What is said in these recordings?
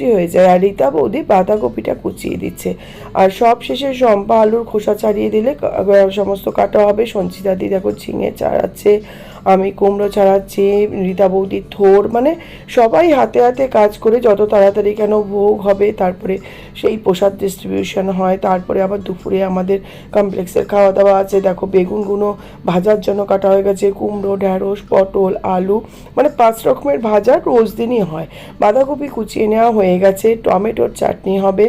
তাড়াতাড়ি হয়ে যায়। আর রীতা বৌদি বাঁধাকপিটা কুচিয়ে দিচ্ছে, আর সব শেষে শম্পা আলুর খোসা ছাড়িয়ে দিলে সমস্ত কাটা হবে। সঞ্চিতাদি দেখো ঝিঙে ছাড়াচ্ছে, আমি কুমড়ো ছাড়াচ্ছি, রীতা বৌদি থোর, মানে সবাই হাতে হাতে কাজ করে যত তাড়াতাড়ি কেন ভোগ হবে, তারপরে সেই প্রসাদ ডিস্ট্রিবিউশন হয়। তারপরে আবার দুপুরে আমাদের কমপ্লেক্সের খাওয়া দাওয়া আছে। দেখো বেগুনগুলো ভাজার জন্য কাটা হয়ে গেছে, কুমড়ো, ঢ্যাঁড়স, পটল, আলু, মানে 5 রকমের ভাজা রোজ দিনই হয়। বাঁধাকপি কুচিয়ে নেওয়া হয়ে গেছে, টমেটোর চাটনি হবে,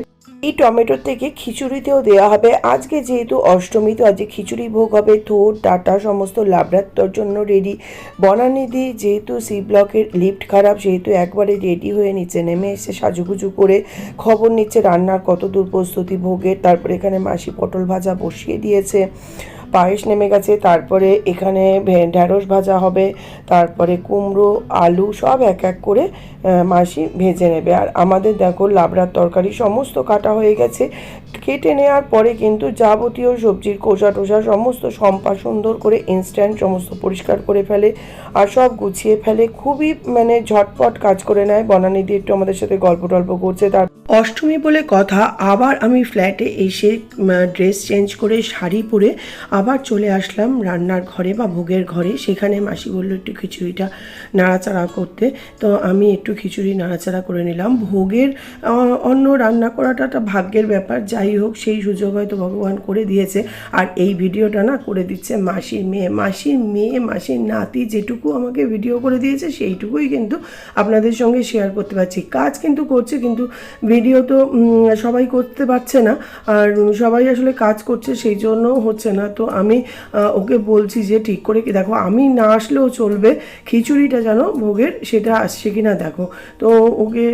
এই টমেটোর থেকে খিচুড়িতেও দেওয়া হবে। আজকে যেহেতু অষ্টমী, তো আজকে খিচুড়ি ভোগ হবে। থোর ডাটা সমস্ত লাবড়াত্তর জন্য রেডি। বনানিধি যেহেতু সি ব্লকের লিফট খারাপ, সেহেতু একবারে রেডি হয়ে নিচে নেমে এসে সাজুগুজু করে খবর নিচ্ছে রান্নার কত দূর প্রস্তুতি ভোগের। তারপরে এখানে মাসি পটল ভাজা বসিয়ে দিয়েছে, পায়েস নেমে গেছে, তারপরে এখানে ঢ্যাঁড়স ভাজা হবে, তারপরে কুমড়ো, আলু সব এক এক করে মাসি ভেজে নেবে। আর আমাদের দেখো লাবড়ার তরকারি সমস্ত কাটা হয়ে গেছে। কেটে নেওয়ার পরে কিন্তু যাবতীয় সবজির খোসা টোসা সমস্ত শম্পা সুন্দর করে ইনস্ট্যান্ট সমস্ত পরিষ্কার করে ফেলে আর সব গুছিয়ে ফেলে। খুবই মানে ঝটপট কাজ করে নেয়। বনানিধি একটু আমাদের সাথে গল্প টল্প করছে। তার অষ্টমী বলে কথা, আবার আমি ফ্ল্যাটে এসে ড্রেস চেঞ্জ করে শাড়ি পরে আবার চলে আসলাম রান্নার ঘরে বা ভোগের ঘরে। সেখানে মাসি বললো একটু খিচুড়িটা নাড়াচাড়া করতে, তো আমি একটু খিচুড়ি নাড়াচাড়া করে নিলাম। ভোগের অন্য রান্না করাটা একটা ভাগ্যের ব্যাপার, যাই হোক সেই সুযোগ হয়তো ভগবান করে দিয়েছে। আর এই ভিডিওটা না করে দিচ্ছে মাসির মেয়ে, মাসির নাতি যেটুকু আমাকে ভিডিও করে দিয়েছে সেইটুকুই কিন্তু আপনাদের সঙ্গে শেয়ার করতে পারছি। কাজ কিন্তু করছে, কিন্তু ভিডিও তো সবাই করতে পারছে না, আর সবাই আসলে কাজ করছে সেই জন্য হচ্ছে না। তো আমি ওকে বলছি যে ঠিক করে কি দেখো, আমি না আসলেও চলবে, খিচুড়িটা যেন ভোগের সেটা আসছে কি না দেখো। তো ওকে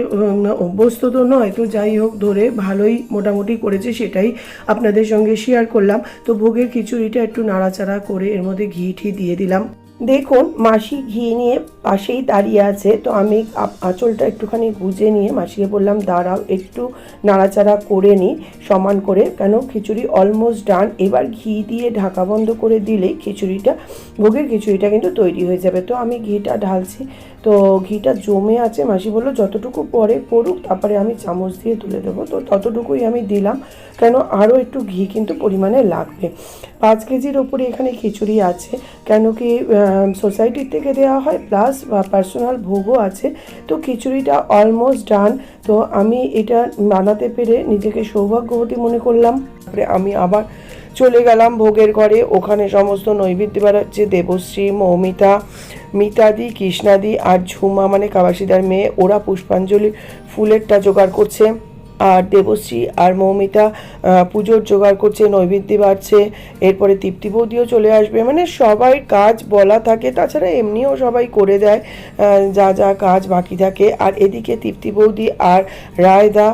অভ্যস্ত তো নয়, তো যাই হোক ধরে ভালোই মোটামুটি করেছে, সেটাই আপনাদের সঙ্গে শেয়ার করলাম। তো ভোগের খিচুড়িটা একটু নাড়াচাড়া করে এর মধ্যে ঘি দিয়ে দিলাম। দেখুন মাসি ঘি নিয়ে পাশেই দাঁড়িয়ে আছে, তো আমি আঁচলটা একটুখানি গুজে নিয়ে মাসিকে বললাম দাঁড়াও একটু নাড়াচাড়া করে নিই সমান করে, কেন খিচুড়ি অলমোস্ট ডান। এবার ঘি দিয়ে ঢাকা বন্ধ করে দিলেই খিচুড়িটা, ভোগের খিচুড়িটা কিন্তু তৈরি হয়ে যাবে। তো আমি ঘিটা ঢালছি, তো ঘিটা জমে আছে। মাসি বললো যতটুকু পরে পড়ুক, তারপরে আমি চামচ দিয়ে তুলে দেবো। তো ততটুকুই আমি দিলাম, কেন আরও একটু ঘি কিন্তু পরিমাণে লাগবে। 5 কেজির ওপরে এখানে খিচুড়ি আছে, কেন কি সোসাইটির থেকে দেওয়া হয়, প্লাস পার্সোনাল ভোগও আছে। তো খিচুড়িটা অলমোস্ট ডান। তো আমি এটা বানাতে পেরে নিজেকে সৌভাগ্যবতী মনে করলাম। তারপরে আমি আবার চলে গেলাম ভোগের ঘরে। ওখানে সমস্ত নৈবেদ্য বাড়াচ্ছে দেবশ্রী, মৌমিতা, মিতাদি, কৃষ্ণাদি আর ঝুমা মানে কাবাসিদার মেয়ে, ওরা পুষ্পাঞ্জলি ফুলেরটা জোগাড় করছে। আর দেবশ্রী আর মৌমিতা পুজোর জোগাড় করছে, নৈবেদ্য বাড়ছে। এরপরে তৃপ্তি বৌদিও চলে আসবে, মানে সবাই কাজ বলা থাকে, তাছাড়া এমনিও সবাই করে দেয় যা যা কাজ বাকি থাকে। আর এদিকে তৃপ্তি বৌদি আর রায়দা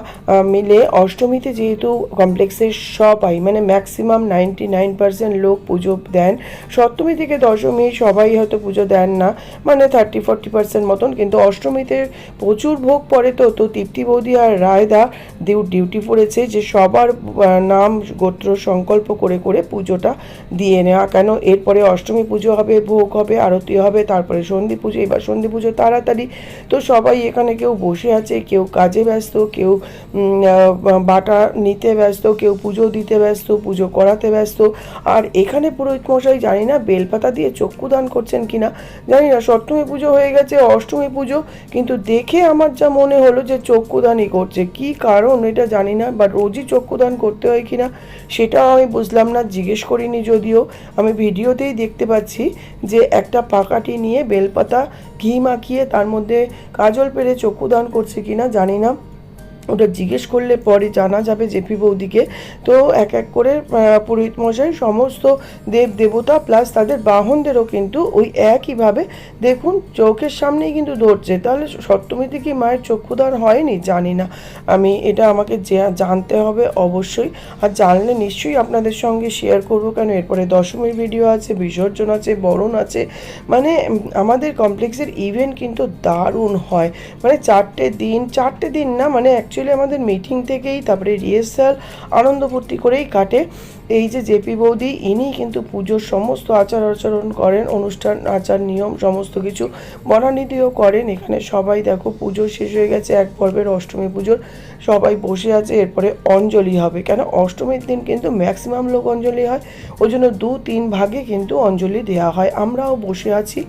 মিলে অষ্টমীতে যেহেতু কমপ্লেক্সের সবাই মানে ম্যাক্সিমাম 99% লোক পুজো দেন। সপ্তমী থেকে দশমী সবাই হয়তো পুজো দেন না, মানে 30-40% মতন, কিন্তু অষ্টমীতে প্রচুর ভোগ পড়ে। তো তৃপ্তি বৌদি আর রায়দা ডিউটি পড়েছে যে সবার নাম গোত্র সংকল্প করে করে পুজোটা দিয়ে নেওয়া, কেন এরপরে অষ্টমী পুজো হবে, ভোগ হবে, আরতি হবে, তারপরে সন্ধি পুজো। এবার সন্ধি পুজো তাড়াতাড়ি, তো সবাই এখানে কেউ বসে আছে, কেউ কাজে ব্যস্ত, কেউ বাটা নিতে ব্যস্ত, কেউ পুজো দিতে ব্যস্ত, পুজো করাতে ব্যস্ত। আর এখানে পুরোহিত মশাই জানি না বেলপাতা দিয়ে চক্ষুদান করছেন কিনা জানি না। সপ্তমী পুজো হয়ে গেছে, অষ্টমী পুজো, কিন্তু দেখে আমার যা মনে হলো যে চক্ষুদানই করছে। কি কারণ এটা জানি না, বা রোজই চক্ষুদান করতে হয় কিনা সেটাও আমি বুঝলাম না, জিজ্ঞেস করিনি। যদিও আমি ভিডিওতেই দেখতে পাচ্ছি যে একটা পাকাটি নিয়ে বেলপাতা ঘি মাখিয়ে তার মধ্যে কাজল পেরে চক্ষুদান করছে কিনা জানি না, ওটা জিজ্ঞেস করলে পরে জানা যাবে জেপি বৌদিকে। তো এক এক করে পুরোহিত মশাই সমস্ত দেব দেবতা প্লাস তাদের বাহনদেরও কিন্তু ওই একইভাবে দেখুন চোখের সামনেই কিন্তু ধরছে। তাহলে সপ্তমীতে কি মায়ের চক্ষুদান হয়নি জানি না, আমি এটা আমাকে জানতে হবে অবশ্যই, আর জানলে নিশ্চয়ই আপনাদের সঙ্গে শেয়ার করবো। কেন এরপরে দশমীর ভিডিও আছে, বিসর্জন আছে, বরণ আছে, মানে আমাদের কমপ্লেক্সের ইভেন্ট কিন্তু দারুণ হয়। মানে 4টে দিন না, মানে অ্যাকচুয়ালি আমাদের মিটিং থেকেই, তারপরে রিহার্সাল আনন্দ ফুর্তি করেই কাটে। এই যে জেপি বৌদি, ইনি কিন্তু পুজোর সমস্ত আচার আচরণ করেন, অনুষ্ঠান আচার নিয়ম সমস্ত কিছু বর্ণানীতিও করেন। এখানে সবাই দেখো পুজো শেষ হয়ে গেছে, এক পর্বের অষ্টমী পুজোর সবাই বসে আছে। এরপরে অঞ্জলি হবে, কেন অষ্টমীর দিন কিন্তু ম্যাক্সিমাম লোক অঞ্জলি হয়, ওই জন্য 2-3 ভাগে কিন্তু অঞ্জলি দেওয়া হয়। আমরাও বসে আছি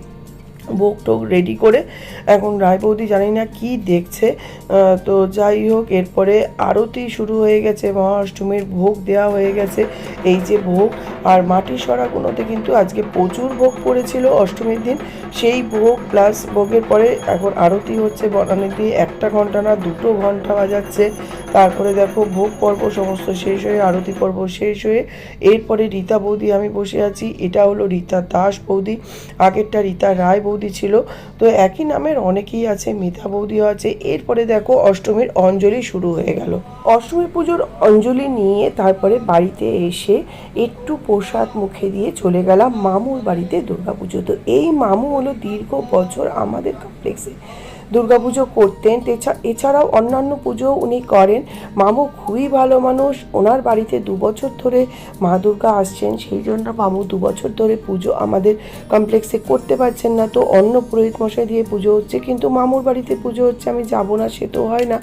ভোগ টোগ রেডি করে। এখন রায় বৌদি জানি না কি দেখছে, তো যাই হোক, এরপরে আরতি শুরু হয়ে গেছে, মহাষ্টমীর ভোগ দেওয়া হয়ে গেছে। এই যে ভোগ, আর মাটির সরাগুলোতে কিন্তু আজকে প্রচুর ভোগ পড়েছিল অষ্টমীর দিন, সেই ভোগ প্লাস ভোগের পরে এখন আরতি হচ্ছে বর্ণানীতি। 1 ঘন্টা না 2 ঘন্টা বাজাচ্ছে। তারপরে দেখো ভোগ পর্ব সমস্ত শেষ হয়ে, আরতি পর্ব শেষ হয়ে, এরপরে রীতা বৌদি আমি বসে আছি। এটা হলো রীতা দাস বৌদি, আগেরটা রীতা রায় বৌদি ছিল, তো একই নামের অনেকেই আছে, মিতা বৌদিও আছে। এরপরে দেখো অষ্টমীর অঞ্জলি শুরু হয়ে গেল। অষ্টমী পুজোর অঞ্জলি নিয়ে তারপরে বাড়িতে এসে একটু প্রসাদ মুখে দিয়ে চলে গেলাম মামুর বাড়িতে দুর্গাপুজো। তো এই মামু হলো দীর্ঘ বছর আমাদের কমপ্লেক্সে দুর্গাপুজো করতেন, এছাড়াও অন্যান্য পুজো উনি করেন। মামু খুবই ভালো মানুষ, ওনার বাড়িতে 2 বছর ধরে মা দুর্গা আসছেন, সেই জন্য মামু 2 বছর ধরে পুজো আমাদের কমপ্লেক্সে করতে পারছেন না, তো অন্য পুরোহিত মশাই দিয়ে পুজো হচ্ছে, কিন্তু মামুর বাড়িতে পুজো হচ্ছে, আমি যাব না সে তো হয় না,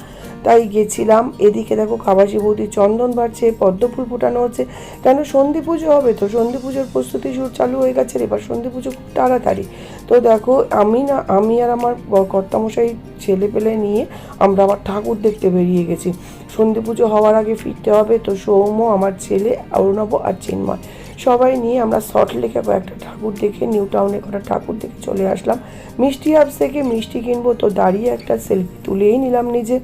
তাই গেছিলাম। এদিকে দেখো খাবাসি বৌদি চন্দন বাড়ছে, পদ্মফুল ফোটানো হচ্ছে, কেন সন্ধি পুজো হবে, তো সন্ধি পুজোর প্রস্তুতি চালু হয়ে গেছে। এবার সন্ধি পুজো খুব তাড়াতাড়ি। তো দেখো আমি আর আমার কর্তামশাই ছেলে পেলে নিয়ে আমরা আবার ঠাকুর দেখতে বেরিয়ে গেছি। সন্ধি পুজো হওয়ার আগে ফিরতে হবে, তো সৌম্য, আমার ছেলে অরুণব আর চিন্ময় সবাই নিয়ে আমরা সল্টলেকে একটা ঠাকুর দেখে, নিউ টাউনে কটা ঠাকুর দেখে চলে আসলাম। মিষ্টি হাউস থেকে মিষ্টি কিনবো, তো দাঁড়িয়ে একটা সেলফি তুলেই নিলাম নিজে।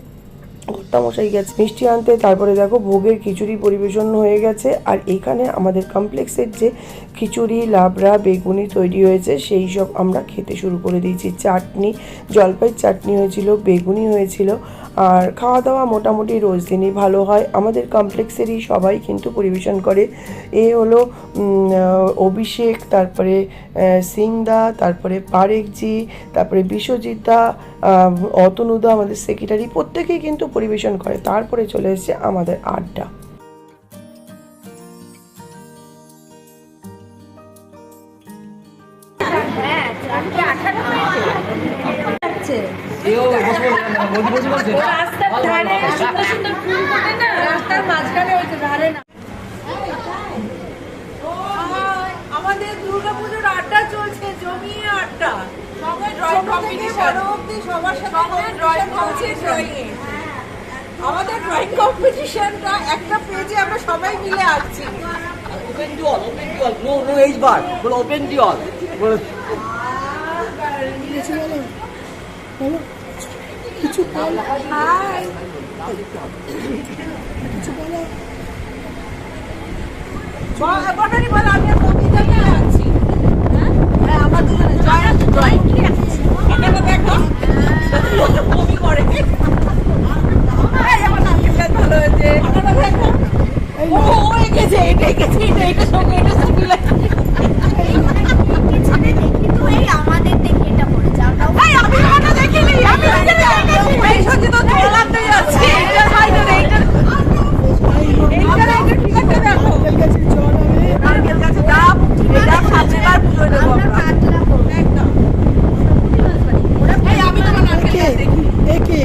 কর্তামশাই গেছে মিষ্টি আনতে। তারপরে দেখো ভোগের খিচুড়ি পরিবেশন হয়ে গেছে, আর এখানে আমাদের কমপ্লেক্সের যে খিচুড়ি, লাবড়া, বেগুনি তৈরি হয়েছে সেই সব আমরা খেতে শুরু করে দিয়েছি। চাটনি, জলপাইয়ের চাটনি হয়েছিল, বেগুনি হয়েছিল, আর খাওয়া দাওয়া মোটামুটি রোজ দিনই ভালো হয়। আমাদের কমপ্লেক্সেরই সবাই কিন্তু পরিবেশন করে। এ হলো অভিষেক, তারপরে সিংদা, তারপরে পারেকজি, তারপরে বিশ্বজিৎদা, অতনুদা আমাদের সেক্রেটারি, প্রত্যেকেই কিন্তু পরিবেশন করে। তারপরে চলে এসেছে আমাদের আড্ডা। আমাদের দুর্গাপুজোর আড্ডা চলছে, জমিয়ে আড্ডা, সবার সাথে ড্রয়িং চলছে। আমাদের ড্রয়িং কম্পিটিশনটা একটা পেজে আমরা সবাই মিলে আসছি। Open to all, no age bar, but open to all. Hi, botany বল, আমি কবিতা নিয়ে আছি। হ্যাঁ, আমার দুজনে ড্রয়িং নিয়ে আসছি। এটা দেখো কবি করে, আমার নাম ভালো হয়েছে। আপনারা দেখো, ও এঁকেছে, এটা এঁকেছে, এটা সঙ্গে এটা সঙ্গে আমাদের দেখে এটা পড়েছে। আমি ওটা দেখিনি, আমি এই সত্যি তো তোলাতে যাচ্ছি। এটা ভাই না, এইটা ঠিক আছে। দেখো নারকেল গাছে ডাব, এটা সামনে বার পুজো দেবো আমরা একদম। এই আমি তোমার নারকেল গাছ দেখি, একে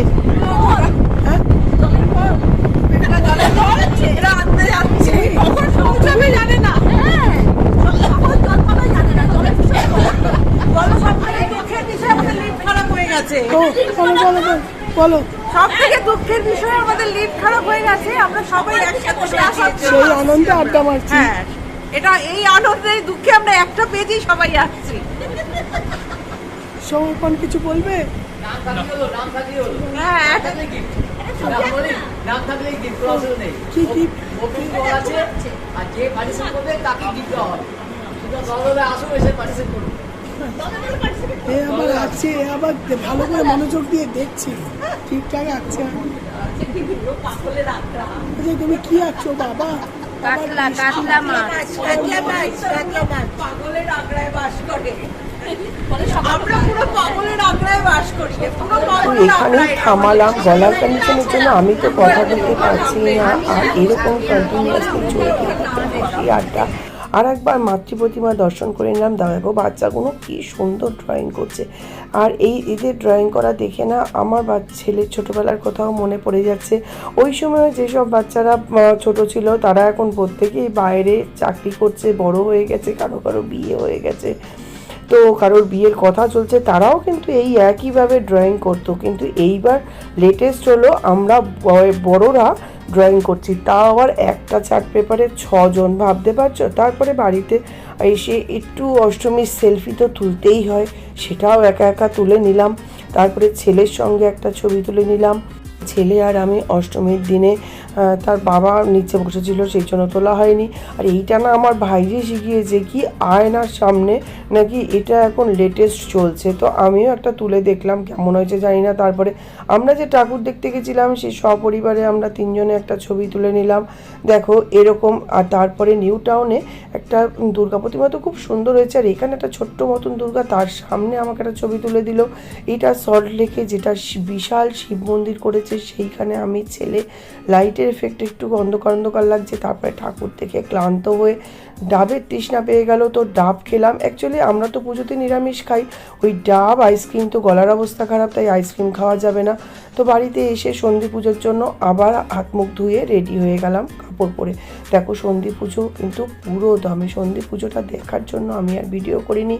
হ্যাঁ, এটা জলে জল, এটা আনতে যাচ্ছে, কখন পৌঁছাবে জানে না। হ্যাঁ, কখন জল পাবে জানে না, জলে বলো। সব থেকে দুঃখের বিষয় আমাদের লিফট খারাপ হয়ে গেছে। বলো, সব থেকে দুঃখের বিষয় আমাদের লিফট খারাপ হয়ে গেছে। আমরা সবাই একসাথে আসছি, সেই আনন্দে আড্ডা মারছি। হ্যাঁ, এটা এই আনন্দে দুঃখে আমরা একটা পেজেই সবাই আসছি। সমর্পণ কিছু বলবে? নাম থাকলে হলো, নাম থাকলে হলো। হ্যাঁ, নাম থাকলে গিফট করা আসলে নেই। কি কি ওপেনিং করা আছে, আর যে পার্টিসিপেট করবে তাকে গিফট দেওয়া হবে। সুতরাং সবাই আসুন, এসে পার্টিসিপেট করুন। এ আবার আছে, এ আবার ভালো করে মনোযোগ দিয়ে দেখছি, ঠিকঠাক আছে। তুমি কি আঁকছো বাবা? কাতলা মাছ। পাগলের আগ্রায় বাস করে। আমরা পুরো পাগলের আগ্রায় বাংলায় বাস করি, কোনো তো মহল এখানেই থামালাম, গলার কন্ডিশনের জন্য আমি তো কথা বলতে পারছি না। আর এরকম কন্টিনিউয়াসলি চলতে থাকি আড্ডা। আর একবার মাতৃ প্রতিমা দর্শন করে নিলাম। দেখো বাচ্চাগুলো কি সুন্দর ড্রয়িং করছে। আর এদের ড্রয়িং করা দেখে না আমার ছেলের ছোটোবেলার কথাও মনে পড়ে যাচ্ছে। ওই সময় যেসব বাচ্চারা ছোট ছিল তারা এখন প্রত্যেকেই বাইরে চাকরি করছে, বড় হয়ে গেছে, কারো কারো বিয়ে হয়ে গেছে, তো কারোর বিয়ের কথা চলছে। তারাও কিন্তু এই একইভাবে ড্রয়িং করতো, কিন্তু এইবার লেটেস্ট হলো আমরা বড়রা ড্রয়িং করছি, তাও আবার একটা চার্ট পেপারে 6 জন, ভাবতে পারছো। তারপরে বাড়িতে এসে একটু অষ্টমীর সেলফি তো তুলতেই হয়, সেটাও একা একা তুলে নিলাম। তারপরে ছেলের সঙ্গে একটা ছবি তুলে নিলাম। ছেলে আর আমি অষ্টমীর দিনে, তার বাবা নিচে বসেছিল সেই জন্য তোলা হয়নি। আর এইটা না আমার ভাইজি শিখিয়েছে কি আয়নার সামনে নাকি এটা এখন লেটেস্ট চলছে, তো আমিও একটা তুলে দেখলাম, কেমন হয়েছে জানি না। তারপরে আমরা যে ঠাকুর দেখতে গেছিলাম সেই সপরিবারে আমরা 3 জনে একটা ছবি তুলে নিলাম, দেখো এরকম। আর তারপরে নিউ টাউনে একটা দুর্গা প্রতিমা তো খুব সুন্দর হয়েছে, আর এখানে একটা ছোট্ট মতন দুর্গা, তার সামনে আমাকে একটা ছবি তুলে দিল। এটা সল্ট লেকে যেটা বিশাল শিব মন্দির করেছে সেইখানে আমি ছেলে, লাইটের এফেক্ট একটু অন্ধকার অন্ধকার লাগছে। তারপরে ঠাকুর দেখে ক্লান্ত হয়ে ডাবের তৃষ্ণা পেয়ে গেল, তো ডাব খেলাম। অ্যাকচুয়ালি আমরা তো পুজোতে নিরামিষ খাই, ওই ডাব আইসক্রিম তো গলার অবস্থা খারাপ, তাই আইসক্রিম খাওয়া যাবে না। তো বাড়িতে এসে সন্ধি পুজোর জন্য আবার হাত মুখ ধুয়ে রেডি হয়ে গেলাম কাপড় পরে। দেখো সন্ধি পুজো কিন্তু পুরো দামে, সন্ধি পুজোটা দেখার জন্য আমি আর ভিডিও করিনি।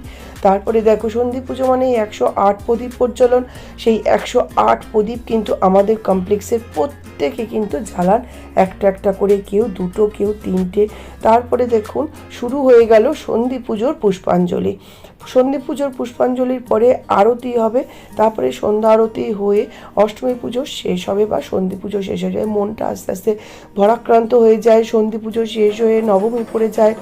তারপরে দেখো সন্ধি পুজো মানে 108 প্রদীপ প্রজ্বলন, সেই 108 প্রদীপ কিন্তু আমাদের কমপ্লেক্সের প্রত্যেকে কিন্তু জ্বালান, একটা একটা করে, কেউ 2টো, কেউ 3টে। তারপরে দেখুন শুরু হয়ে গেল সন্ধি পুজোর পুষ্পাঞ্জলি। সন্ধি পুজোর পুষ্পাঞ্জলির পরে আরতি হবে, তারপরে সন্ধ্যা আরতি হয়ে অষ্টমী পুজো শেষ হবে বা সন্ধি পুজো শেষ হয়ে যায়। মনটা আস্তে আস্তে ভরাক্রান্ত হয়ে যায়, সন্ধি পুজো শেষ হয়ে নবমী পড়ে যায়।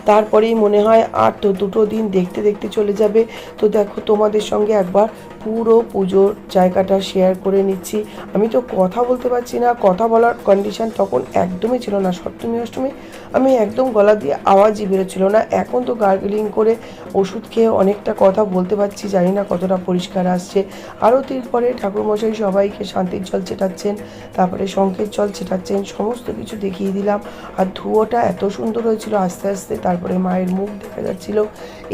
তারপরেই মনে হয় আর তো 2টো দিন দেখতে দেখতে চলে যাবে। তো দেখো তোমাদের সঙ্গে একবার পুরো পুজোর জায়গাটা শেয়ার করে নিচ্ছি। আমি তো কথা বলতে পারছি না, কথা বলার কন্ডিশন তখন একদমই ছিল না। সপ্তমী অষ্টমী আমি একদম গলা দিয়ে আওয়াজই বেরোচ্ছিল না। এখন তো গার্গলিং করে ওষুধ খেয়ে অনেকটা কথা বলতে পারছি, জানি না কতটা পরিষ্কার আসছে। আরতির পরে ঠাকুরমশাই সবাইকে শান্তির জল ছেটাচ্ছেন, তারপরে শঙ্খের জল ছেটাচ্ছেন, সমস্ত কিছু দেখিয়ে দিলাম। আর ধুয়োটা এত সুন্দর হয়েছিল আস্তে আস্তে, তারপরে মায়ের মুখ দেখা যাচ্ছিল।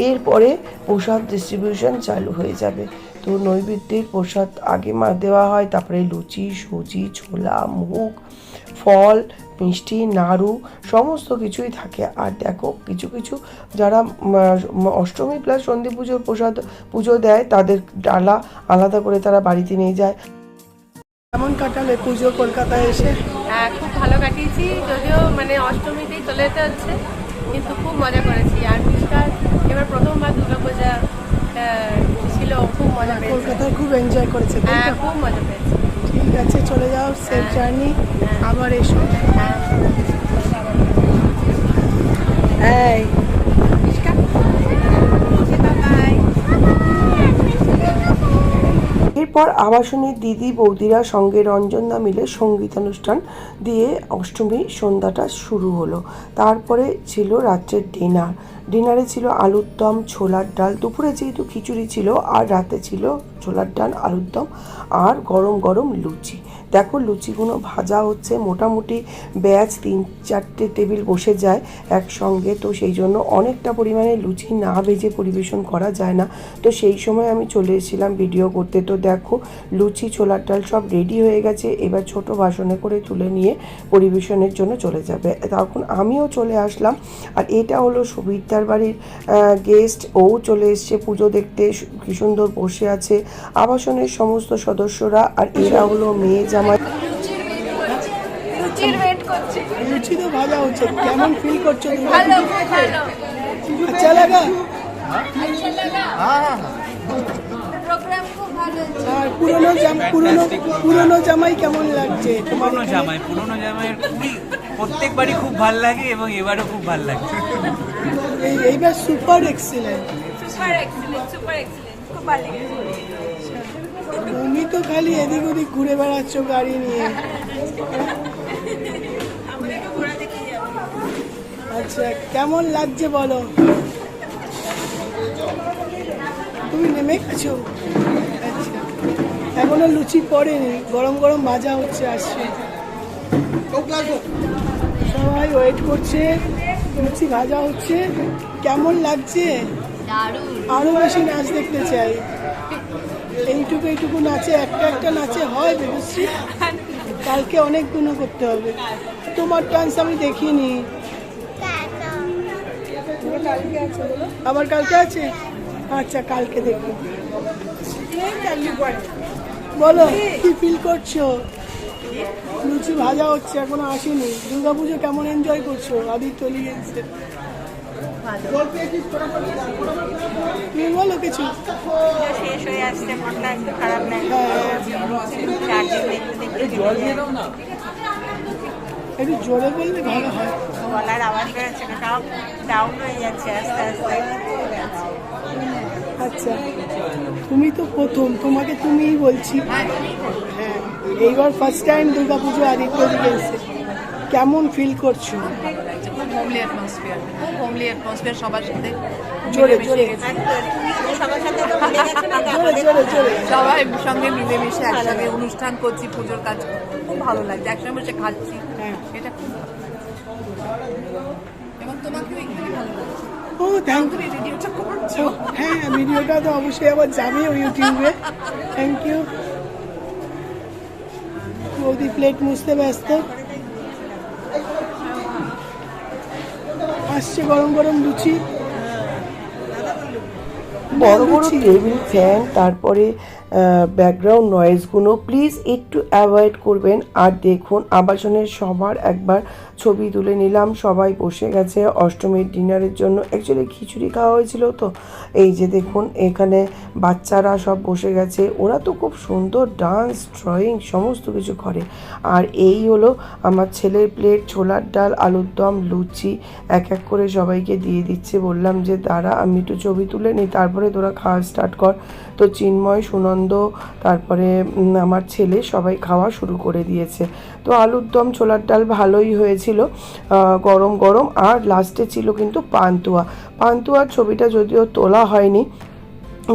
এরপরে প্রসাদ ডিস্ট্রিবিউশন চালু হয়ে যাবে। তো নৈবেদ্যের প্রসাদ আগে দেওয়া হয়, তারপরে লুচি, সুজি, ছোলা, মুগ, ফল, মিষ্টি, নাড়ু সমস্ত কিছুই থাকে। আর দেখো কিছু কিছু যারা অষ্টমী প্লাস সন্ধি পুজোর প্রসাদ পুজো দেয় তাদের ডালা আলাদা করে তারা বাড়িতে নিয়ে যায়। কেমন কাটালে পুজো কলকাতায় এসে? হ্যাঁ, খুব ভালো কাটিয়েছি, যদিও মানে অষ্টমীতেই চলে যেতে হচ্ছে, কিন্তু খুব মজা করেছি। আর মিষ্টার এবার প্রথমবার দুর্গাপূজা ছিল, খুব মজা পেয়েছি। কলকাতায় খুব এনজয় করেছে। হ্যাঁ, খুব মজা পেয়েছি। ঠিক আছে, চলে যাও, সেফ জার্নি, আবার এসো। এই এরপর আবাসনের দিদি বৌদিরা সঙ্গে রঞ্জনদা মিলে সঙ্গীতানুষ্ঠান দিয়ে অষ্টমী সন্ধ্যাটা শুরু হলো। তারপরে ছিল রাত্রের ডিনারে ছিল আলুর দম, ছোলার ডাল। দুপুরে যেহেতু খিচুড়ি ছিল, আর রাতে ছিল ছোলার ডাল, আলুর দম আর গরম গরম লুচি। দেখো লুচিগুলো ভাজা হচ্ছে, মোটামুটি ব্যাচ 3-4টে টেবিল বসে যায় একসঙ্গে, তো সেই জন্য অনেকটা পরিমাণে লুচি না ভেজে পরিবেশন করা যায় না। তো সেই সময় আমি চলে এসেছিলাম ভিডিও করতে। তো দেখো লুচি, ছোলার ডাল সব রেডি হয়ে গেছে, এবার ছোট বাসনে করে তুলে নিয়ে পরিবেশনের জন্য চলে যাবে। তখন আমিও চলে আসলাম। আর এটা হলো সুবিদ্যার বাড়ির গেস্ট, ও চলে এসছে পুজো দেখতে, কি সুন্দর বসে আছে আবাসনের সমস্ত সদস্যরা। আর এরা হলো মেয়ে জামাই। লুচি তো ভাজা হচ্ছে, কেমন ফিল করছো? ভালো, খুব ভালো। আচ্ছা লাগা? প্রোগ্রাম খুব ভালো। আর পুরনো জামাই কেমন লাগছে? পুরনো জামাইয়ের খুবই প্রত্যেকবারই খুব ভালো লাগে এবং এবারও খুব ভালো লাগছে। এইবার সুপার এক্সিলেন্ট, খুব ভালো লেগেছে। তুমি তো খালি এদিক ওদিক ঘুরে বেড়াচ্ছ গাড়ি নিয়ে। আচ্ছা, কেমন লাগছে বলো? তুমি নেমে গেছো? আচ্ছা, এখনো লুচি পড়েনি, গরম গরম ভাজা হচ্ছে, আসছে। সবাই ওয়েট করছে, লুচি ভাজা হচ্ছে। কেমন লাগছে? আরো বেশি নাচ দেখতে চাই। এইটুকু নাচে, একটা নাচে হয় বেবশ্রী? কালকে অনেকগুলো করতে হবে। তোমার ডান্স আমি দেখিনি। আবার কালকে আছে? আচ্ছা, কালকে দেখো। বলো কি ফিল করছো? লুচি ভাজা হচ্ছে, এখনো আসেনি। দুর্গাপুজো কেমন এনজয় করছো? আদিত্য লিগেন্সে তুমি বলো কিছু। শেষ হয়ে আসছে, মনটা একটু খারাপ লাগে। একটু জোরে বললে ভালো হয়। গলার আওয়াজ বেরোচ্ছে না, সব ডাউন হয়ে যাচ্ছে আস্তে আস্তে। আচ্ছা, তুমি তো প্রথম, তোমাকে তুমিই বলছি। হ্যাঁ, এইবার ফার্স্ট টাইম দুর্গাপুজো আদিত্য লিগেন্সে, কেমন ফিল করছো? হোমলি অ্যাটমসফিয়ার সবার সাথে জোরে জোরে সবার সাথে তো মিলে গেছে না? জোরে জোরে জোরে। সবাই সঙ্গে মিলেমিশে একসাথে অনুষ্ঠান করছি, পুজোর কাজ খুব ভালো লাগছে, একসঙ্গে বসে খাচ্ছি। হ্যাঁ। এটা খুব ভালো। এবং তোমাকেও এখানে ভালো লাগছে। ও থ্যাংক ইউ। ভিডিওটা করছো। হ্যাঁ, ভিডিওটা তো অবশ্যই আবার যাবে ইউটিউবে। Thank you. বৌদি প্লেট মুছতে ব্যস্ত। আসছে গরম গরম লুচি, বড় বড় টেবিল ফ্যান, তারপরে ব্যাকগ্রাউন্ড নয়েজগুলো প্লিজ একটু অ্যাভয়েড করবেন। আর দেখুন আবাসনের সবার একবার ছবি তুলে নিলাম। সবাই বসে গেছে অষ্টমীর ডিনারের জন্য। অ্যাকচুয়ালি খিচুড়ি খাওয়া হয়েছিল তো, এই যে দেখুন এখানে বাচ্চারা সব বসে গেছে। ওরা তো খুব সুন্দর ডান্স, ড্রয়িং সমস্ত কিছু করে। আর এই হলো আমার ছেলের প্লেট, ছোলার ডাল, আলুর দম, লুচি এক এক করে সবাইকে দিয়ে দিচ্ছে। বললাম যে দাঁড়া আমি একটু ছবি তুলে নিই, তারপরে তোরা খাওয়া স্টার্ট কর। তো চিন্ময়, সুনন্দ, তারপরে আমার ছেলে সবাই খাওয়া শুরু করে দিয়েছে। তো আলুর দম, ছোলার ডাল ভালোই হয়েছিল, গরম গরম। আর লাস্টে ছিল কিন্তু পান্তুয়ার ছবিটা যদিও তোলা হয়নি,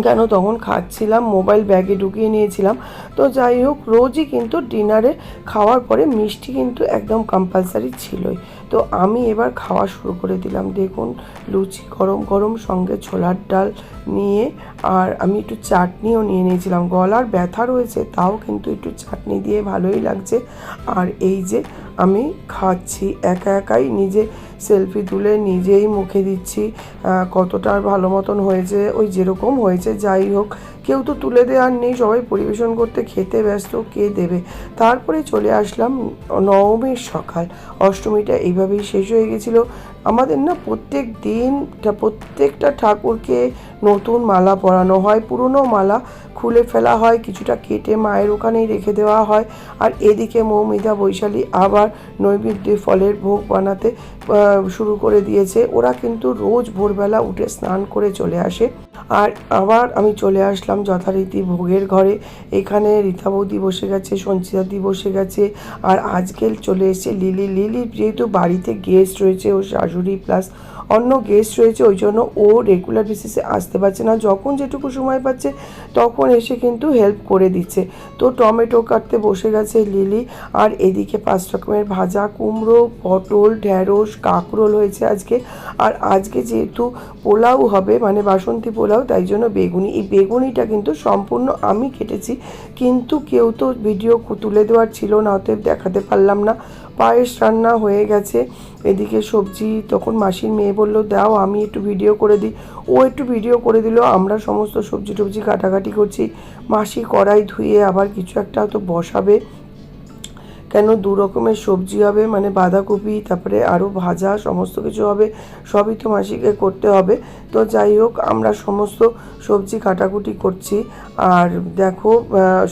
কেন তখন খাচ্ছিলাম, মোবাইল ব্যাগে ঢুকিয়ে নিয়েছিলাম। তো যাই হোক, রোজই কিন্তু ডিনারে খাওয়ার পরে মিষ্টি কিন্তু একদম কম্পালসারি ছিলই। তো আমি এবার খাওয়া শুরু করে দিলাম। দেখুন লুচি গরম গরম, সঙ্গে ছোলার ডাল নিয়ে, আর আমি একটু চাটনিও নিয়ে নিয়েছিলাম। গলার ব্যথা রয়েছে, তাও কিন্তু একটু চাটনি দিয়ে ভালোই লাগছে। আর এই যে আমি খাচ্ছি একা একাই, নিজে সেলফি তুলে নিজেই মুখে দিচ্ছি। কতটা ভালো মতন হয়েছে, ওই যেরকম হয়েছে। যাই হোক, কেউ তো তুলে দেওয়ার নেই, সবাই পরিবেশন করতে খেতে ব্যস্ত, কে দেবে। তারপরে চলে আসলাম নবমীর সকাল। অষ্টমীটা এইভাবেই শেষ হয়ে গেছিলো। আমাদের না প্রত্যেক দিন প্রত্যেকটা ঠাকুরকে নতুন মালা পরানো হয়, পুরনো মালা খুলে ফেলা হয়, কিছুটা কেটে মায়ের ওখানেই রেখে দেওয়া হয়। আর এদিকে মৌমিতা, বৈশালী আবার নৈবেদ্যে ফলের ভোগ বানাতে শুরু করে দিয়েছে। ওরা কিন্তু রোজ ভোরবেলা উঠে স্নান করে চলে আসে। আর আবার আমি চলে আসলাম যথারীতি ভোগের ঘরে। এখানে রীতা বৌদি বসে গেছে, সঞ্চিতাদি বসে গেছে, আর আজকে চলে এসেছে লিলি। যেহেতু বাড়িতে গেস্ট রয়েছে, ও শাশুড়ি প্লাস অন্য গেস্ট রয়েছে, ওই জন্য ও রেগুলার বেসিসে আসতে পারছে না। যখন যেটুকু সময় পাচ্ছে তখন এসে কিন্তু হেল্প করে দিচ্ছে। তো টমেটো কাটতে বসে গেছে লিলি। আর এদিকে 5 রকমের ভাজা, কুমড়ো, পটল, ঢ্যাঁড়স, কাঁকরোল হয়েছে আজকে। আর আজকে যেহেতু পোলাও হবে, মানে বাসন্তী পোলাও, তাই জন্য বেগুনি। এই বেগুনিটা কিন্তু সম্পূর্ণ আমি কেটেছি, কিন্তু কেউ তো ভিডিও তুলে দেওয়ার ছিল না, অতএব দেখাতে পারলাম না। পায়েস রান্না হয়ে গেছে। এদিকে সবজি, তখন মাসির মেয়ে বললো দাও আমি একটু ভিডিও করে দিই। ও একটু ভিডিও করে দিল। আমরা সমস্ত সবজি টবজি কাটাকাটি করছি। মাসি কড়াই ধুয়ে আবার কিছু একটা তো বসাবে, কেন 2 রকমের সবজি হবে, মানে বাঁধাকপি, তারপরে আরও ভাজা সমস্ত কিছু হবে। সবই তো মাসিকে করতে হবে। তো যাই হোক, আমরা সমস্ত সবজি কাটাকুটি করছি। আর দেখো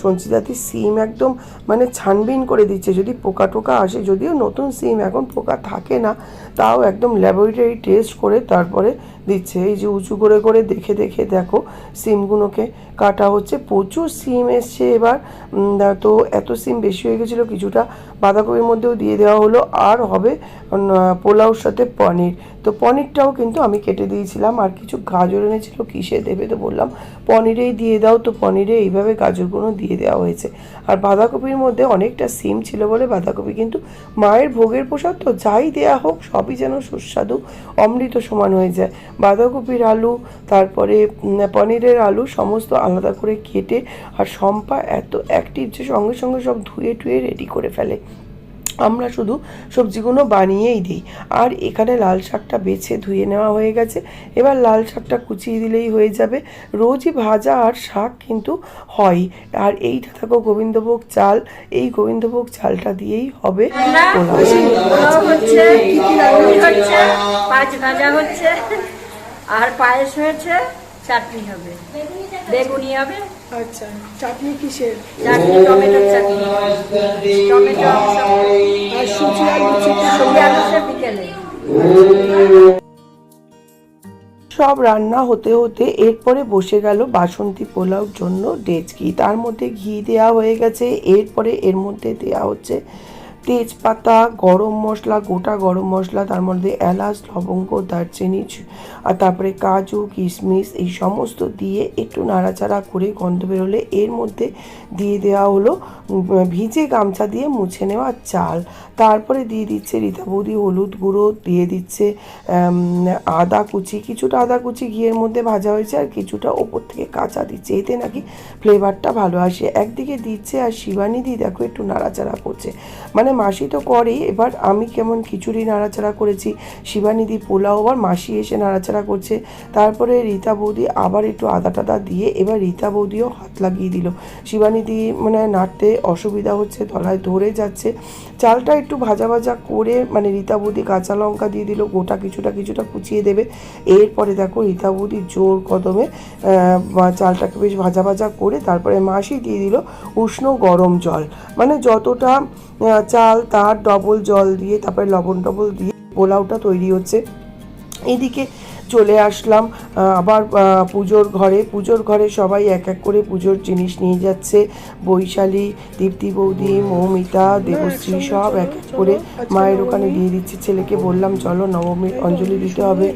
সঞ্চিতাদি সিম একদম মানে ছানবিন করে দিচ্ছে, যদি পোকা টোকা আসে। যদিও নতুন সিম, এখন পোকা থাকে না, তাও একদম ল্যাবরেটরি টেস্ট করে তারপরে দিচ্ছে। এই যে উঁচু করে করে দেখে দেখে দেখো সিমগুলোকে কাটা হচ্ছে। প্রচুর সিম এসছে এবার, তো এত সিম বেশি হয়ে গেছিলো, কিছুটা বাঁধাকপির মধ্যেও দিয়ে দেওয়া হলো। আর হবে পোলাওর সাথে পনির, তো পনিরটাও কিন্তু আমি কেটে দিয়েছিলাম। আর কিছু গাজর এনেছিল, কিসে দেবে, তো বললাম পনিরেই দিয়ে দাও, তো পনিরে এইভাবে গাজরগুলো দিয়ে দেওয়া হয়েছে। আর বাঁধাকপির মধ্যে অনেকটা সিম ছিল বলে বাঁধাকপি কিন্তু মায়ের ভোগের প্রসাদ, তো যাই দেয়া হোক সবই যেন সুস্বাদু অমৃত সমান হয়ে যায়। বাঁধাকপির আলু তারপরে পনিরের আলু সমস্ত আলাদা করে কেটে, আর শম্পা এত অ্যাক্টিভ যে সঙ্গে সঙ্গে সব ধুয়ে টুয়ে রেডি করে ফেলে, আমরা শুধু সবজিগুলো বানিয়েই দিই। আর এখানে লাল শাকটা বেছে ধুয়ে নেওয়া হয়ে গেছে, এবার লাল শাকটা কুচিয়ে দিলেই হয়ে যাবে। রোজই ভাজা আর শাক কিন্তু হয়। আর এইটা থাকো গোবিন্দভোগ চাল, এই গোবিন্দভোগ চালটা দিয়েই হবে পোলাও। পোলাও হচ্ছে, পনির হচ্ছে, পাঁচ ভাজা হচ্ছে, আর পায়েস হয়েছে, চাটনি হবে, বেগুনি হবে। আচ্ছা, চাটনি কিসের? চাটনি টমেটোর চাটনি, টমেটো আর সুজি আলু সবজি আলু সে বিকেলে। সব রান্না হতে হতে এরপরে বসে গেল বাসন্তী পোলাওর জন্য ডেচকি। তার মধ্যে ঘি দেওয়া হয়ে গেছে, এরপরে এর মধ্যে দেওয়া হচ্ছে তেজপাতা, গরম মশলা, গোটা গরম মশলা, তার মধ্যে এলাচ, লবঙ্গ, দারচিনি, আর তারপরে কাজু, কিশমিশ এই সমস্ত দিয়ে একটু নাড়াচাড়া করে গন্ধ বেরোলে এর মধ্যে দিয়ে দেওয়া হলো ভিজে গামছা দিয়ে মুছে নেওয়া চাল। তারপরে দিয়ে দিচ্ছে রীতা বৌদি হলুদ গুঁড়ো, দিয়ে দিচ্ছে আদা কুচি, কিছুটা আদা কুচি ঘিয়ের মধ্যে ভাজা হয়েছে, আর কিছুটা ওপর থেকে কাঁচা দিচ্ছে, এতে নাকি ফ্লেভারটা ভালো আসে। একদিকে দিচ্ছে আর শিবানীদি দেখো একটু নাড়াচাড়া করছে, মানে মাসি তো করেই, এবার আমি কেমন খিচুড়ি নাড়াচাড়া করেছি, শিবানীদি পোলাও, আবার মাসি এসে নাড়াচাড়া করছে। তারপরে রীতা বৌদি আবার একটু আদা টাদা দিয়ে এবার রীতা বৌদিও হাত লাগিয়ে দিল। শিবানীদি মানে নাড়তে অসুবিধা হচ্ছে, তলায় ধরে যাচ্ছে। চালটা একটু ভাজা ভাজা করে মানে রীতা বৌদি কাঁচা লঙ্কা দিয়ে দিল, গোটা কিছুটা কিছুটা কুচিয়ে দেবে। এরপরে দেখো রীতা বৌদি জোর কদমে চালটাকে বেশ ভাজা ভাজা করে তারপরে মাসি দিয়ে দিল উষ্ণ গরম জল, মানে যতটা চাল তার ডবল জল দিয়ে তারপরে লবণ টবল দিয়ে পোলাওটা তৈরি হচ্ছে। এদিকে চলে আসলাম আবার পুজোর ঘরে সবাই এক এক করে পুজোর জিনিস নিয়ে যাচ্ছে। বৈশালী, দীপ্তি বৌদি, মৌমিতা, দেবশ্রী সব এক এক করে মায়ের ওখানে দিয়ে দিচ্ছে। ছেলেকে বললাম চলো নবমীর অঞ্জলি দিতে হবে।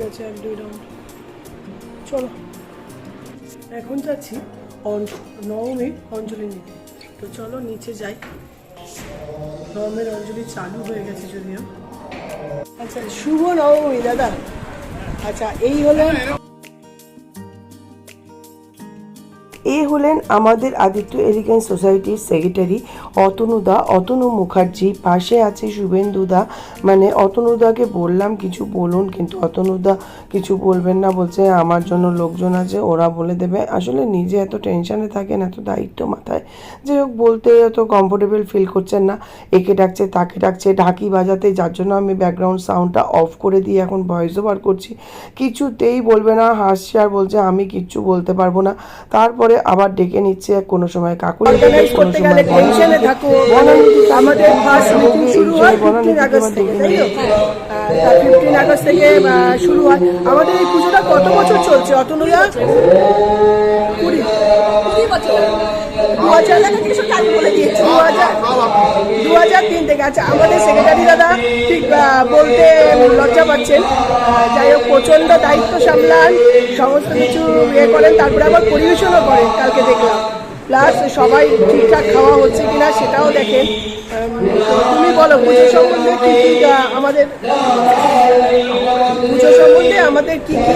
চলো এখন যাচ্ছি নবমীর অঞ্জলি নিতে, তো চলো নিচে যাই। নবমীর অঞ্জলি চালু হয়ে গেছে যদিও। আচ্ছা, শুভ নবমী দাদা। আচ্ছা, এই হলো এ হলেন আমাদের আদিত্য এলিগেন্স সোসাইটির সেক্রেটারি অতনু মুখার্জি। পাশে আছে শুভেন্দুদা, মানে অতনুদাকে বললাম কিছু বলুন, কিন্তু অতনুদা কিছু বলবেন না, বলছে আমার জন্য লোকজন আছে, ওরা বলে দেবে। আসলে নিজে এত টেনশনে থাকেন, এত দায়িত্ব মাথায়, যাই হোক বলতে এত কমফোর্টেবল ফিল করছেন না। একে ডাকছে তাকে ডাকছে, ঢাকি বাজাতে, যার জন্য আমি ব্যাকগ্রাউন্ড সাউন্ডটা অফ করে দিয়ে এখন ভয়েস ওভার করছি। কিছুতেই বলবে না, হাসছে আর বলছে আমি কিচ্ছু বলতে পারবো না। তারপরে আবার ডেকে নিচ্ছে, কোনো সময় কাকুলি, কোনো সময় টেনশনে থাকো। আমাদের ফার্স্ট মিটিং শুরু হয় 15 আগস্ট থেকে, তাই তো? 15 আগস্ট থেকে শুরু হয় আমাদের এই পুজোটা। কত বছর চলছে অতনুরা? 20 বছর। 2003 থেকে। আচ্ছা, আমাদের সেক্রেটারি দাদা ঠিক বলতে লজ্জা পাচ্ছেন, যাই হোক প্রচণ্ড দায়িত্ব সামলান, সমস্ত কিছু ইয়ে করেন, তারপরে আবার পরিবেশনও করেন কালকে দেখলাম। প্লাস সবাই ঠিকঠাক খাওয়া হচ্ছে কিনা সেটাও দেখেন। তুমি বলো পুজো সম্বন্ধে কি আমাদের কি কি?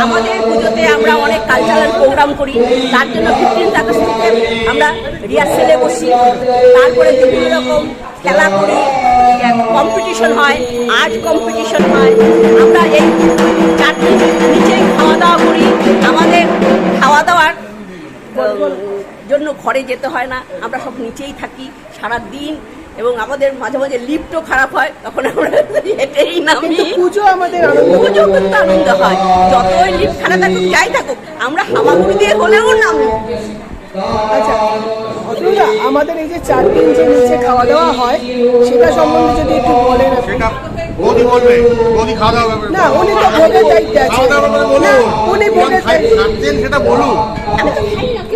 আমাদের পুজোতে আমরা অনেক কালচারাল প্রোগ্রাম করি, তার জন্য 15 আগস্ট থেকে আমরা রিহার্সেলে বসি, তারপরে বিভিন্ন রকম খেলা করি, কম্পিটিশন হয়, আর্ট কম্পিটিশন হয়। আমরা এই চারটি নিচেই খাওয়া দাওয়া করি। আমাদের খাওয়া দাওয়ার জন্য ঘরে যেতে হয় না, আমরা সব নিচেই থাকি সারা দিন, এবং আমাদের মাঝে মাঝে লিফটও খারাপ হয়, তখন আমরা হেঁটেই নামি। পুজো আমাদের পুজো করতে আনন্দ হয়, যতই লিফট খারাপ থাকুক যাই থাকুক আমরা হামাগুড়ি দিয়ে হলেও নামি। আচ্ছা অতনুদা, আমাদের এই যে 4 দিন যে নিচে খাওয়া দাওয়া হয় সেটা সম্বন্ধে যদি একটু বলেন আপনি। সেটা বৌদি বলবে, বৌদি খাওয়া দাওয়া করবে। না, উনি তো ভোগের দায়িত্বে আছেন। খাওয়া দাওয়া করবে বলুন। না, উনি ভোগের দায়িত্বে, খাচ্ছেন সেটা বলুন।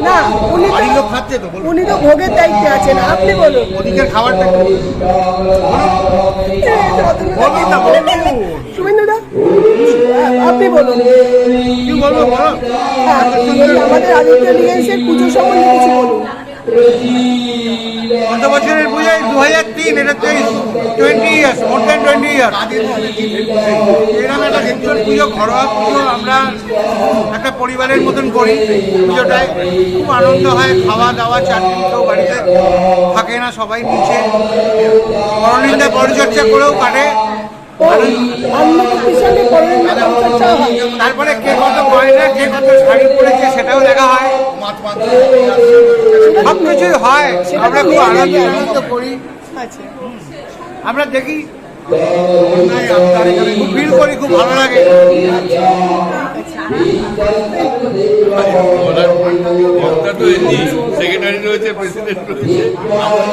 না উনি বাড়ির তো লোক খাচ্ছে তো বলুন। উনি তো ভোগের দায়িত্বে আছেন, আপনি বলুন। ওদিকের খাবারটা বলুন না, বলুন। শুভেন্দুদা, আপনি বলুন। কি বলবো বলো? হ্যাঁ, এই আমাদের আদিত্য লিগেন্সের পুজো সম্বন্ধে কিছু বলুন। কত বছরের পুজো? 2003, এটা তো 20 ইয়ার্স, মোর দ্যান 20 ইয়ার্স। এরকম একটা সিম্পল পুজো, ঘরোয়া পুজো আমরা একটা পরিবারের মতন করি। পুজোটায় খুব আনন্দ হয়, খাওয়া দাওয়া, 4 দিন কেউ বাড়িতে থাকে না, সবাই নিচে পরনিন্দা পরিচর্যা করেও কাটে। তারপরে কে কত গয়না, কে কত শাড়ি পরেছে সেটাও দেখা হয়, সব কিছুই হয়। আমরা খুব আনন্দ করি, আমরা দেখি, খুব ফিল করি, খুব ভালো লাগে। সেক্রেটারি রয়েছে, প্রেসিডেন্ট রয়েছে,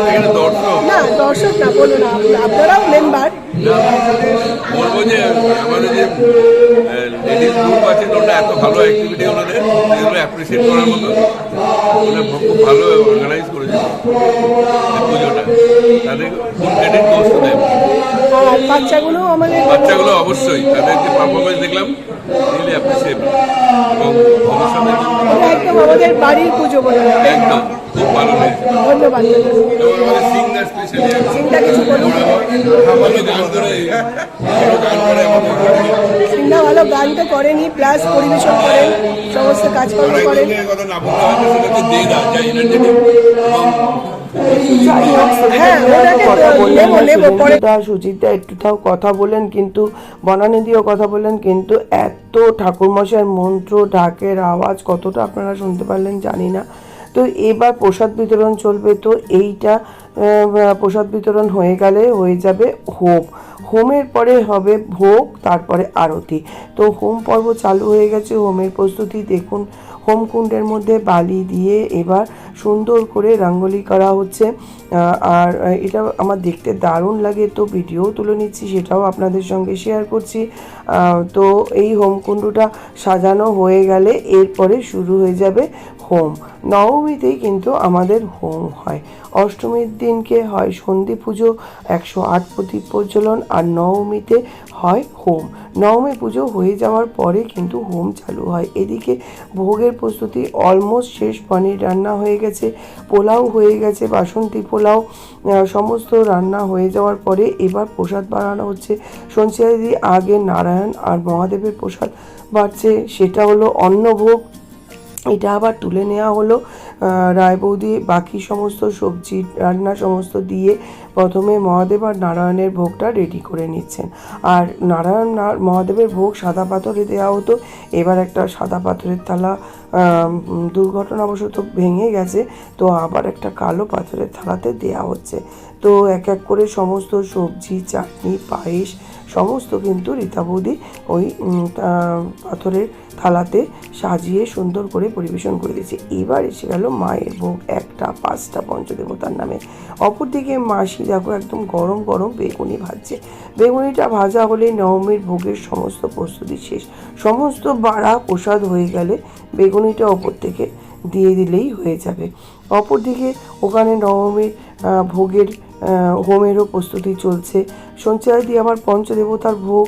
এখানে দর্শক না, দর্শক না, বলুন না, আপনারাও মেম্বার। বলবো যে আমাদের যে লেডিস গ্রুপ আছে, ওটা এত ভালো অ্যাক্টিভিটি ওনাদের, এগুলো অ্যাপ্রিসিয়েট করার মতো। ওরা খুব ভালো অর্গানাইজ করেছে পুজোটা, তাদের ফুল ক্রেডিট গোস টু দেম। বাচ্চাগুলো আমাদের, বাচ্চাগুলো অবশ্যই, তাদের যে পারফরমেন্স দেখলাম রিয়েলি অ্যাপ্রিসিয়েবল, এবং ভবিষ্যতে একদম আমাদের বাড়ির পুজো বলে একদম খুব ভালো লেগেছে। ধন্যবাদ। এবং আমাদের সিঙ্গার স্পেশালি সিংটা কিছু বলুন। ভালো গান করে, ভালো গান করে আমাদের সিংহা ভালো গান তো করেনি, প্লাস পরিবেশন করেন, সমস্ত কাজকর্ম করেন। কথা না বলতে হয় না, সেটা হচ্ছে দে না, যা এনার্জেটিক এবং হ্যাঁ, ওটাকে কথা বললেন নেবো নেবো পরে। সুজিতদা একটু তাও কথা বলেন, কিন্তু বনানিদিও কথা বলেন, কিন্তু এত ঠাকুরমশাইয়ের মন্ত্র ঢাকের আওয়াজ কতটা আপনারা শুনতে পারলেন জানি না। তো এবার প্রসাদ বিতরণ চলবে, তো এইটা প্রসাদ বিতরণ হয়ে গেলে হয়ে যাবে হোম। হোমের পরে হবে ভোগ, তারপরে আরতি। তো হোম পর্ব চালু হয়ে গেছে, হোমের প্রস্তুতি দেখুন। হোমকুণ্ডের মধ্যে বালি দিয়ে এবার সুন্দর করে রঙ্গোলি করা হচ্ছে, আর এটা আমার দেখতে দারুণ লাগে, তো ভিডিও তুলে নিচ্ছি, সেটাও আপনাদের সঙ্গে শেয়ার করছি। তো এই হোমকুণ্ডটা সাজানো হয়ে গেলে এরপরে শুরু হয়ে যাবে হোম। নবমীতেই কিন্তু আমাদের হোম হয়, অষ্টমীর দিনকে হয় সন্ধি পুজো, 108 প্রদীপ প্রজ্বলন, আর নবমীতে হয় হোম। নবমী পুজো হয়ে যাওয়ার পরে কিন্তু হোম চালু হয়। এদিকে ভোগের প্রস্তুতি অলমোস্ট শেষ, পনির রান্না হয়ে গেছে, পোলাও হয়ে গেছে, বাসন্তী পোলাও, সমস্ত রান্না হয়ে যাওয়ার পরে এবার প্রসাদ বানানো হচ্ছে। সঞ্চিতাদি আগে নারায়ণ আর মহাদেবের প্রসাদ বাড়ছে, সেটা হলো অন্নভোগ। এটা আবার তুলে নেওয়া হলো, রায় বৌদি বাকি সমস্ত সবজি রান্না সমস্ত দিয়ে প্রথমে মহাদেব আর নারায়ণের ভোগটা রেডি করে নিচ্ছেন। আর নারায়ণ আর মহাদেবের ভোগ সাদা পাথরে দেওয়া হতো, এবার একটা সাদা পাথরের থালা দুর্ঘটনাবশত ভেঙে গেছে, তো আবার একটা কালো পাথরের থালাতে দেওয়া হচ্ছে। তো এক এক করে সমস্ত সবজি, চাটনি, পায়েস সমস্ত কিন্তু রীতা বৌদি ওই পাথরের থালাতে সাজিয়ে সুন্দর করে পরিবেশন করে দিয়েছে। এবার এসে গেল মায়ের ভোগ, 1টা 5টা পঞ্চদেবতার নামে। অপরদিকে মাসি দেখো একদম গরম গরম বেগুনি ভাজছে। বেগুনিটা ভাজা হলে নবমীর ভোগের সমস্ত প্রস্তুতি শেষ। সমস্ত বাড়া প্রসাদ হয়ে গেলে বেগুনিটা ওপর থেকে দিয়ে দিলেই হয়ে যাবে। অপরদিকে ওখানে নবমীর ভোগের হোমেরও প্রস্তুতি চলছে। সঞ্চয়দি আবার পঞ্চদেবতার ভোগ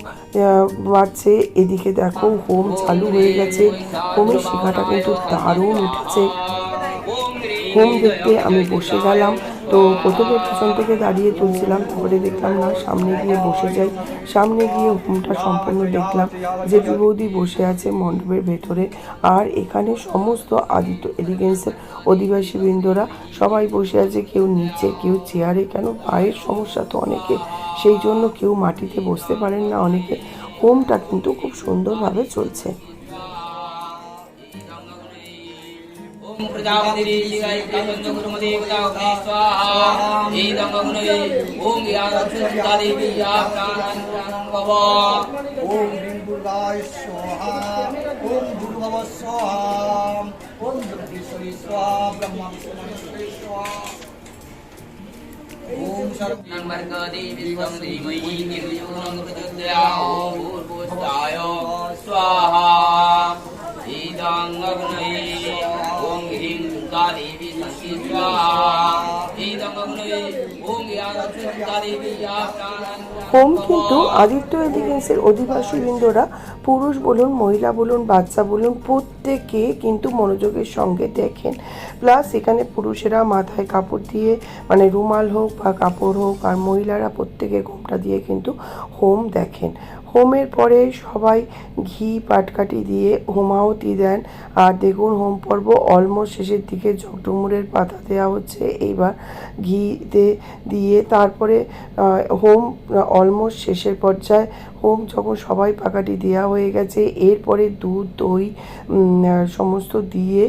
বাড়ছে। এদিকে দেখো হোম চালু হয়ে গেছে, হোমের শিখাটা কিন্তু দারুণ উঠেছে। হোম দেখতে আমি বসে গেলাম, তো প্রথমে পিছন থেকে দাঁড়িয়ে তুলছিলাম, তারপরে দেখলাম না, সামনে গিয়ে বসে যাই। সামনে গিয়ে হোমটা সম্পূর্ণ দেখলাম। যে বৌদি বসে আছে মণ্ডপের ভেতরে, আর এখানে সমস্ত আদিত্য এলিগেন্সের অধিবাসী বৃন্দরা সবাই বসে আছে, কেউ নিচে, কেউ চেয়ারে। কেন পায়ের সমস্যা তো অনেকে, সেই জন্য কেউ মাটিতে বসতে পারেন না অনেকে। হোমটা কিন্তু খুব সুন্দরভাবে চলছে। ओम হোম কিন্তু আদিত্য এলিগেন্সের অধিবাসীবৃন্দরা পুরুষ বলুন, মহিলা বলুন, বাচ্চা বলুন, প্রত্যেকে কিন্তু মনোযোগের সঙ্গে দেখেন। প্লাস এখানে পুরুষেরা মাথায় কাপড় দিয়ে, মানে রুমাল হোক বা কাপড় হোক, আর মহিলারা প্রত্যেকে ঘোমটা দিয়ে কিন্তু হোম দেখেন। হোমের পরে সবাই ঘি পাটকাঠি দিয়ে হোমাহতি দেন। আর দেখুন হোম পর্ব অলমোস্ট শেষের দিকে, জগডুমুরের পাতা দেওয়া হচ্ছে এইবার ঘিতে দিয়ে। তারপরে হোম অলমোস্ট শেষের পর্যায়ে। হোম যখন সবাই পাকাটি দেওয়া হয়ে গেছে, এরপরে দুধ, দই সমস্ত দিয়ে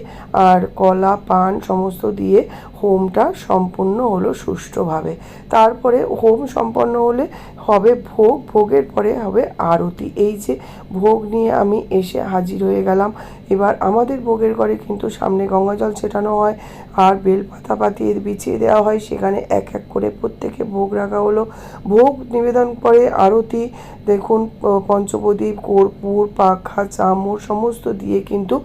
আর কলা, পান সমস্ত দিয়ে হোমটা সম্পূর্ণ হলো সুষ্ঠুভাবে। তারপরে হোম সম্পন্ন হলে হবে ভোগ, ভোগের পরে হবে আরতি। এই যে ভোগ নিয়ে আমি এসে হাজির হয়ে গেলাম। এবার আমাদের ভোগের ঘরে কিন্তু সামনে গঙ্গাজল ছেটানো হয় আর বেলপাতা পাতিয়ে বিছিয়ে দেওয়া হয়, সেখানে এক এক করে প্রত্যেকে ভোগ রাখা হলো। ভোগ নিবেদন করে আরতি, দেখুন পঞ্চপ্রদীপ, কর্পূর, পাখা, চামচ সমস্ত দিয়ে কিন্তু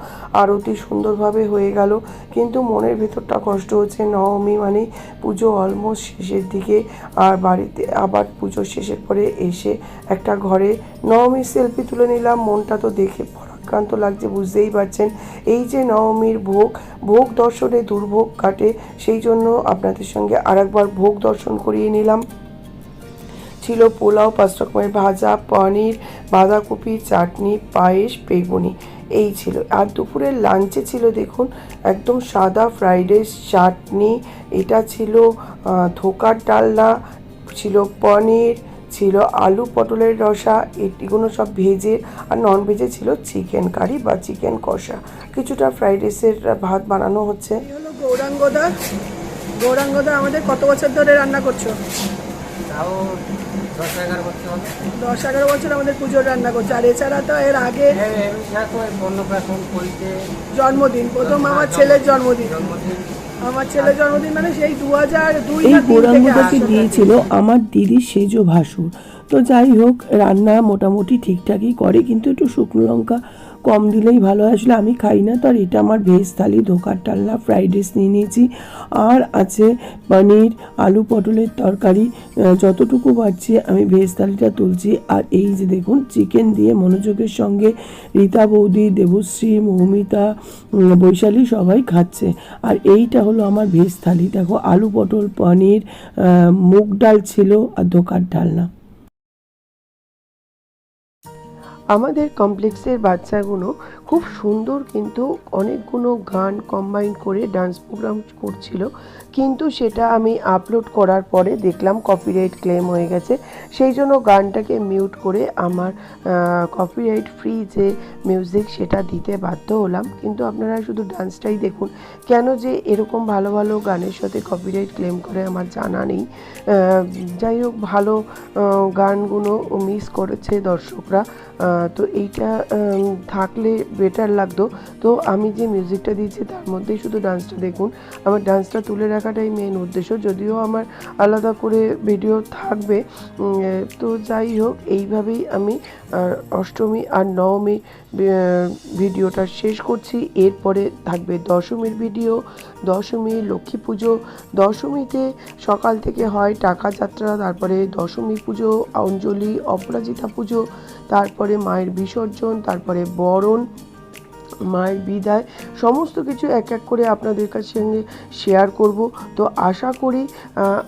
আরতি সুন্দরভাবে হয়ে গেল। কিন্তু মনের ভেতরটা কষ্ট হচ্ছে, নবমী মানে পুজো অলমোস্ট শেষের দিকে। আর বাড়িতে আবার পুজো শেষের পরে এসে একটা ঘরে নবমীর সেলফি তুলে নিলাম। মনটা তো দেখে ভারাক্রান্ত লাগছে, বুঝতেই পারছেন। এই যে নবমীর ভোগ, ভোগ দর্শনে দুর্ভোগ কাটে, সেই জন্য আপনাদের সঙ্গে আরেকবার ভোগ দর্শন করিয়ে নিলাম। ছিল পোলাও, 5 রকমের ভাজা, পনির, বাঁধাকপি, চাটনি, পায়েস, বেগুনি, এই ছিল। আর দুপুরের লাঞ্চে ছিল দেখুন একদম সাদা ফ্রাইড রাইস, চাটনি, এটা ছিল ধোকার ডালনা, ছিল পনির, ছিল আলু পটলের রসা, এগুলো সব ভেজে। আর নন ভেজে ছিল চিকেন কারি বা চিকেন কষা। কিছুটা ফ্রাইড রাইসের ভাত বানানো হচ্ছে। এই হলো গৌরাঙ্গদা। গৌরাঙ্গদা আমাদের কত বছর ধরে রান্না করছো? 10-11 বছর আমাদের পুজোর রান্না করছে। আর এছাড়া তো এর আগে জন্মদিন, প্রথম আমার ছেলের জন্মদিন, আমার ছেলের জন্মদিন মানে সেই 2002 এই গৌরাঙ্গদাকে দিয়েছিল আমার দিদির সেজ ভাসুর। তো যাই হোক, রান্না মোটামুটি ঠিকঠাকই করে, কিন্তু একটু শুকনো লঙ্কা কম দিলেই ভালো হয়। আসলে আমি খাই না তো। আর এটা আমার ভেজ থালি, ধোকার ডালনা, ফ্রাইড রাইস নিয়ে নিয়েছি। আর আছে পনির, আলু পটলের তরকারি। যতটুকু পারছি আমি ভেজ থালিটা তুলছি। আর এই যে দেখুন চিকেন দিয়ে মনোযোগের সঙ্গে রীতা বৌদি, দেবশ্রী, মৌমিতা, বৈশালী সবাই খাচ্ছে। আর এইটা হলো আমার ভেজ থালি। দেখো আলু পটল, পনির, মুগ ডাল ছিল আর ধোকার ডালনা। আমাদের কমপ্লেক্সের বাচ্চাগুলো খুব সুন্দর কিন্তু অনেকগুলো গান কম্বাইন করে ডান্স প্রোগ্রাম করছিল, কিন্তু সেটা আমি আপলোড করার পরে দেখলাম কপিরাইট ক্লেম হয়ে গেছে। সেই জন্য গানটাকে মিউট করে আমার কপিরাইট ফ্রি যে মিউজিক সেটা দিতে বাধ্য হলাম। কিন্তু আপনারা শুধু ডান্সটাই দেখুন। কেন যে এরকম ভালো ভালো গানের সাথে কপিরাইট ক্লেম করে আমার জানা নেই। যাই হোক, ভালো গানগুলো মিস করেছে দর্শকরা। তো এইটা থাকলে বেটার লাগতো। তো আমি যে মিউজিকটা দিয়েছি তার মধ্যেই শুধু ডান্সটা দেখুন। আমার ডান্সটা তুলে রাখাটাই মেন উদ্দেশ্য, যদিও আমার আলাদা করে ভিডিও থাকবে। তো যাই হোক, এইভাবেই আমি অষ্টমী আর নবমী ভিডিওটা শেষ করছি। এরপরে থাকবে দশমীর ভিডিও। দশমী, লক্ষ্মী পুজো। দশমীতে সকাল থেকে হয় টাকা যাত্রা, তারপরে দশমী পুজো, অঞ্জলি, অপরাজিতা পুজো, তারপরে মায়ের বিসর্জন, তারপরে বরণ, মায়ের বিদায়, সমস্ত কিছু এক এক করে আপনাদের কাছে সঙ্গে শেয়ার করব। তো আশা করি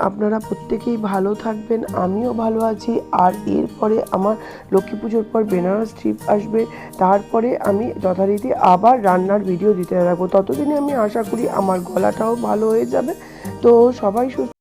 আপনারা প্রত্যেকেই ভালো থাকবেন, আমিও ভালো আছি। আর এরপরে আমার লক্ষ্মী পুজোর পর বেনারস ট্রিপ আসবে, তারপরে আমি যথারীতি আবার রান্নার ভিডিও দিতে থাকবো। ততদিনে আমি আশা করি আমার গলাটাও ভালো হয়ে যাবে। তো সবাই সুস্থ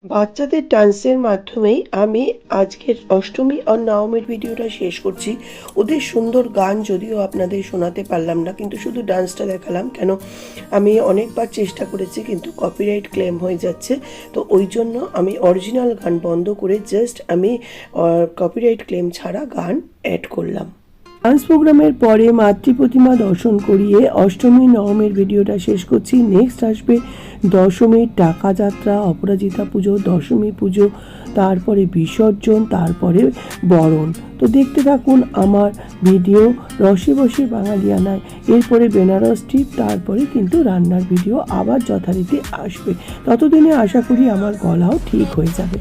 বাচ্চাদের ডান্সের মাধ্যমেই আমি আজকের অষ্টমী আর নবমীর ভিডিওটা শেষ করছি। ওদের সুন্দর গান যদিও আপনাদের শোনাতে পারলাম না, কিন্তু শুধু ডান্সটা দেখালাম। কেন আমি অনেকবার চেষ্টা করেছি কিন্তু কপিরাইট ক্লেম হয়ে যাচ্ছে, তো ওই জন্য আমি অরিজিনাল গান বন্ধ করে জাস্ট আমি কপিরাইট ক্লেম ছাড়া গান অ্যাড করলাম। ডান্স প্রোগ্রামের পরে মাতৃ প্রতিমা দর্শন করিয়ে অষ্টমী নবমীর ভিডিওটা শেষ করছি। নেক্সট আসবে দশমীর টাকা যাত্রা, অপরাজিতা পুজো, দশমী পুজো, তারপরে বিসর্জন, তারপরে বরণ। তো দেখতে থাকুন আমার ভিডিও রসে বসে বাঙালিয়ানায়। এরপরে বেনারস ট্রিপ, তারপরে কিন্তু রান্নার ভিডিও আবার যথারীতি আসবে। ততদিনে আশা করি আমার গলাও ঠিক হয়ে যাবে।